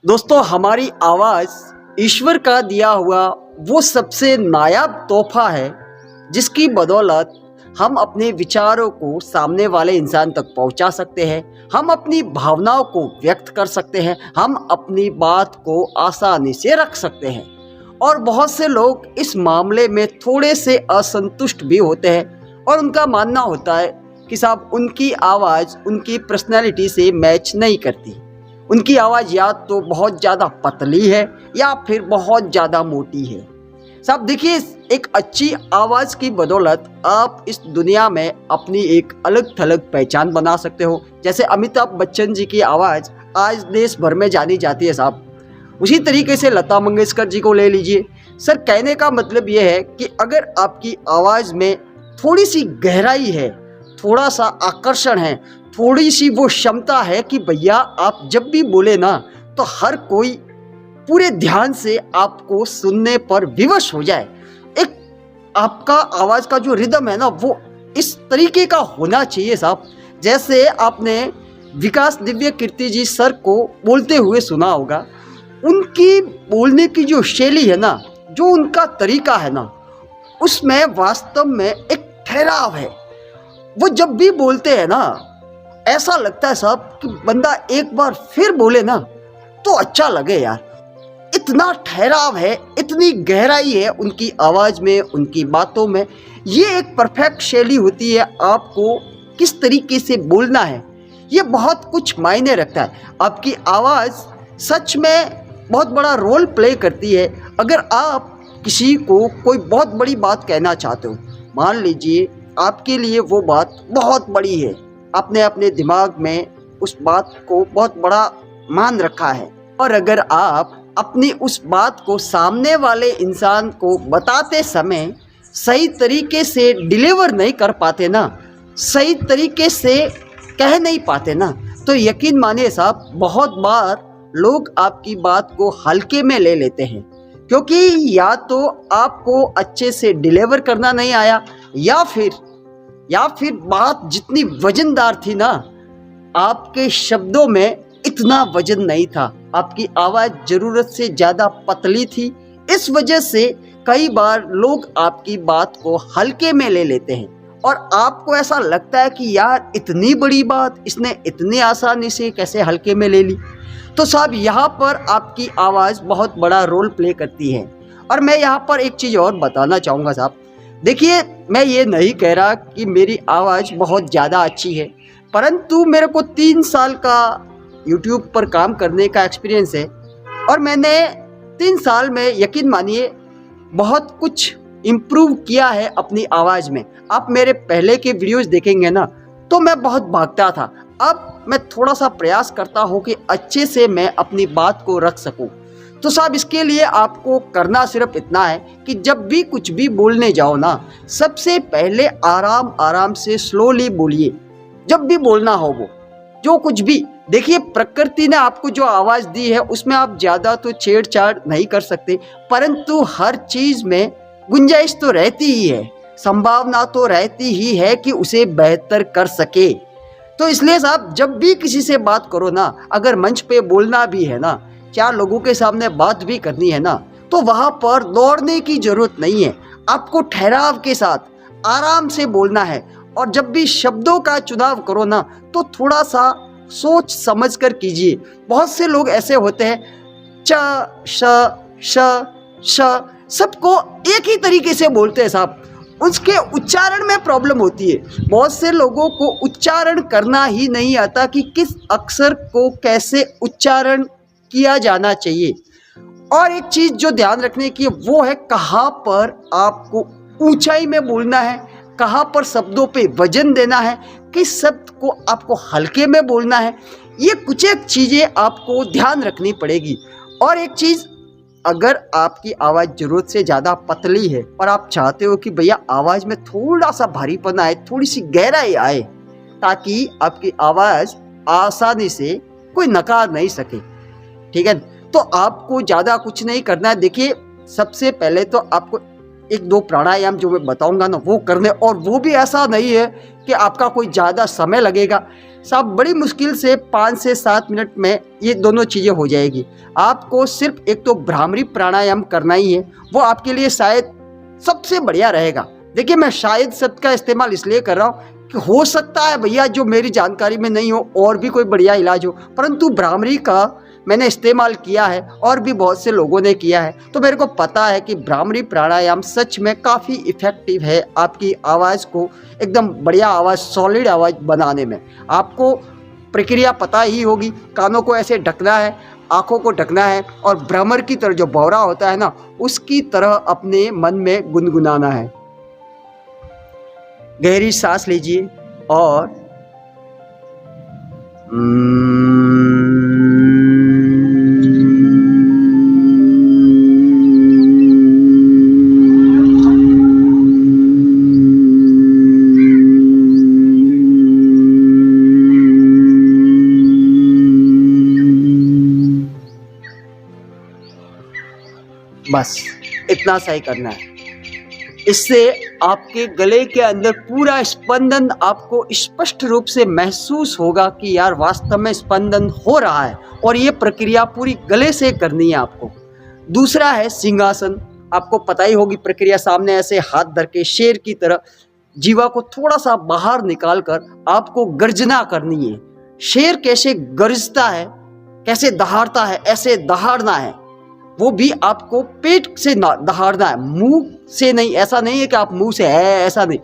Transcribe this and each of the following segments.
दोस्तों, हमारी आवाज़ ईश्वर का दिया हुआ वो सबसे नायाब तोहफ़ा है, जिसकी बदौलत हम अपने विचारों को सामने वाले इंसान तक पहुंचा सकते हैं। हम अपनी भावनाओं को व्यक्त कर सकते हैं। हम अपनी बात को आसानी से रख सकते हैं। और बहुत से लोग इस मामले में थोड़े से असंतुष्ट भी होते हैं और उनका मानना होता है कि साहब उनकी आवाज़ उनकी पर्सनैलिटी से मैच नहीं करती। उनकी आवाज़ या तो बहुत ज़्यादा पतली है या फिर बहुत ज़्यादा मोटी है। साहब देखिए, एक अच्छी आवाज़ की बदौलत आप इस दुनिया में अपनी एक अलग थलग पहचान बना सकते हो। जैसे अमिताभ बच्चन जी की आवाज़ आज देश भर में जानी जाती है साहब, उसी तरीके से लता मंगेशकर जी को ले लीजिए। सर, कहने का मतलब ये है कि अगर आपकी आवाज़ में थोड़ी सी गहराई है, थोड़ा सा आकर्षण है, थोड़ी सी वो क्षमता है कि भैया आप जब भी बोले ना तो हर कोई पूरे ध्यान से आपको सुनने पर विवश हो जाए। एक आपका आवाज़ का जो रिदम है ना, वो इस तरीके का होना चाहिए साहब। जैसे आपने विकास दिव्य कीर्ति जी सर को बोलते हुए सुना होगा, उनकी बोलने की जो शैली है ना, जो उनका तरीका है ना, उसमें वास्तव में एक ठहराव है। वो जब भी बोलते हैं ना, ऐसा लगता है साहब कि बंदा एक बार फिर बोले ना तो अच्छा लगे यार। इतना ठहराव है, इतनी गहराई है उनकी आवाज़ में, उनकी बातों में। ये एक परफेक्ट शैली होती है। आपको किस तरीके से बोलना है, ये बहुत कुछ मायने रखता है। आपकी आवाज़ सच में बहुत बड़ा रोल प्ले करती है। अगर आप किसी को कोई बहुत बड़ी बात कहना चाहते हो, मान लीजिए आपके लिए वो बात बहुत बड़ी है, आपने अपने दिमाग में उस बात को बहुत बड़ा मान रखा है, और अगर आप अपनी उस बात को सामने वाले इंसान को बताते समय सही तरीके से डिलीवर नहीं कर पाते ना, सही तरीके से कह नहीं पाते ना, तो यकीन मानिए साहब, बहुत बार लोग आपकी बात को हल्के में ले लेते हैं। क्योंकि या तो आपको अच्छे से डिलीवर करना नहीं आया, या फिर बात जितनी वजनदार थी ना, आपके शब्दों में इतना वजन नहीं था। आपकी आवाज़ ज़रूरत से ज़्यादा पतली थी। इस वजह से कई बार लोग आपकी बात को हल्के में ले लेते हैं और आपको ऐसा लगता है कि यार इतनी बड़ी बात इसने इतनी आसानी से कैसे हल्के में ले ली। तो साहब, यहाँ पर आपकी आवाज़ बहुत बड़ा रोल प्ले करती है। और मैं यहाँ पर एक चीज़ और बताना चाहूँगा साहब। देखिए, मैं ये नहीं कह रहा कि मेरी आवाज़ बहुत ज़्यादा अच्छी है, परंतु मेरे को 3 साल का यूट्यूब पर काम करने का एक्सपीरियंस है और मैंने 3 साल में, यकीन मानिए, बहुत कुछ इम्प्रूव किया है अपनी आवाज़ में। आप मेरे पहले के वीडियोज़ देखेंगे ना, तो मैं बहुत भागता था। अब मैं थोड़ा सा प्रयास करता हूँ कि अच्छे से मैं अपनी बात को रख सकूँ। तो साहब, इसके लिए आपको करना सिर्फ इतना है कि जब भी कुछ भी बोलने जाओ ना, सबसे पहले आराम आराम से स्लोली बोलिए। जब भी बोलना हो वो जो कुछ भी, देखिए प्रकृति ने आपको जो आवाज़ दी है उसमें आप ज़्यादा तो छेड़छाड़ नहीं कर सकते, परंतु हर चीज़ में गुंजाइश तो रहती ही है, संभावना तो रहती ही है कि उसे बेहतर कर सके। तो इसलिए साहब, जब भी किसी से बात करो ना, अगर मंच पे बोलना भी है ना, 4 लोगों के सामने बात भी करनी है ना, तो वहाँ पर दौड़ने की ज़रूरत नहीं है। आपको ठहराव के साथ आराम से बोलना है। और जब भी शब्दों का चुनाव करो ना, तो थोड़ा सा सोच समझ कर कीजिए। बहुत से लोग ऐसे होते हैं, च श श श सबको एक ही तरीके से बोलते हैं साहब, उसके उच्चारण में प्रॉब्लम होती है। बहुत से लोगों को उच्चारण करना ही नहीं आता कि किस अक्षर को कैसे उच्चारण किया जाना चाहिए। और एक चीज़ जो ध्यान रखने की है वो है कहाँ पर आपको ऊंचाई में बोलना है, कहाँ पर शब्दों पे वजन देना है, किस शब्द को आपको हल्के में बोलना है। ये कुछ एक चीज़ें आपको ध्यान रखनी पड़ेगी। और एक चीज़, अगर आपकी आवाज़ ज़रूरत से ज़्यादा पतली है और आप चाहते हो कि भैया आवाज़ में थोड़ा सा भारीपन आए, थोड़ी सी गहराई आए, ताकि आपकी आवाज़ आसानी से कोई नकार नहीं सके, ठीक है, तो आपको ज़्यादा कुछ नहीं करना है। देखिए, सबसे पहले तो आपको 1-2 प्राणायाम जो मैं बताऊंगा ना, वो करने, और वो भी ऐसा नहीं है कि आपका कोई ज़्यादा समय लगेगा। साहब बड़ी मुश्किल से 5 से 7 मिनट में ये दोनों चीज़ें हो जाएगी। आपको सिर्फ एक तो भ्रामरी प्राणायाम करना ही है, वो आपके लिए शायद सबसे बढ़िया रहेगा। देखिए, मैं शायद शब्द का इस्तेमाल इसलिए कर रहा हूँ कि हो सकता है भैया जो मेरी जानकारी में नहीं हो और भी कोई बढ़िया इलाज हो, परंतु भ्रामरी का मैंने इस्तेमाल किया है और भी बहुत से लोगों ने किया है, तो मेरे को पता है कि भ्रामरी प्राणायाम सच में काफ़ी इफ़ेक्टिव है आपकी आवाज़ को एकदम बढ़िया आवाज़, सॉलिड आवाज़ बनाने में। आपको प्रक्रिया पता ही होगी, कानों को ऐसे ढकना है, आँखों को ढकना है और भ्रमर की तरह जो भौरा होता है ना, उसकी तरह अपने मन में गुनगुनाना है। गहरी सांस लीजिए और बस इतना सा ही करना है। इससे आपके गले के अंदर पूरा स्पंदन आपको स्पष्ट रूप से महसूस होगा कि यार वास्तव में स्पंदन हो रहा है, और ये प्रक्रिया पूरी गले से करनी है आपको। दूसरा है सिंहासन। आपको पता ही होगी प्रक्रिया, सामने ऐसे हाथ धर के शेर की तरह जीवा को थोड़ा सा बाहर निकाल कर आपको गर्जना करनी है। शेर कैसे गरजता है, कैसे दहाड़ता है, ऐसे दहाड़ना है। वो भी आपको पेट से दहाड़ना है, मुंह से नहीं। ऐसा नहीं है कि आप मुंह से है, ऐसा नहीं,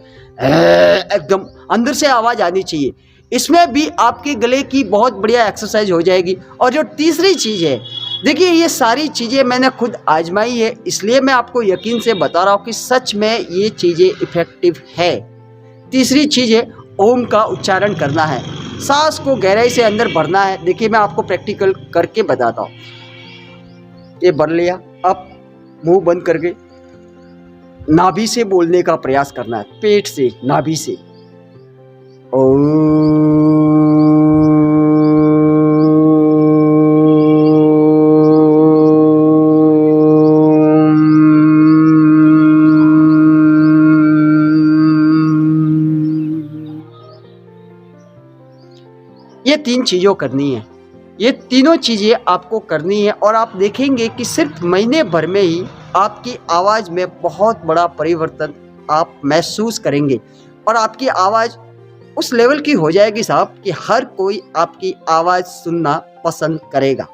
एकदम अंदर से आवाज आनी चाहिए। इसमें भी आपके गले की बहुत बढ़िया एक्सरसाइज हो जाएगी। और जो तीसरी चीज़ है, देखिए ये सारी चीज़ें मैंने खुद आजमाई है, इसलिए मैं आपको यकीन से बता रहा हूँ कि सच में ये चीज़ें इफ़ेक्टिव है। तीसरी चीज़ है ओम का उच्चारण करना है, सांस को गहराई से अंदर भरना है। देखिए मैं आपको प्रैक्टिकल करके बताता हूँ। ये भर लिया, अब मुंह बंद करके नाभि से बोलने का प्रयास करना है, पेट से, नाभि से। ये 3 चीज़ों करनी है। ये तीनों चीज़ें आपको करनी है और आप देखेंगे कि सिर्फ महीने भर में ही आपकी आवाज़ में बहुत बड़ा परिवर्तन आप महसूस करेंगे और आपकी आवाज़ उस लेवल की हो जाएगी साहब कि हर कोई आपकी आवाज़ सुनना पसंद करेगा।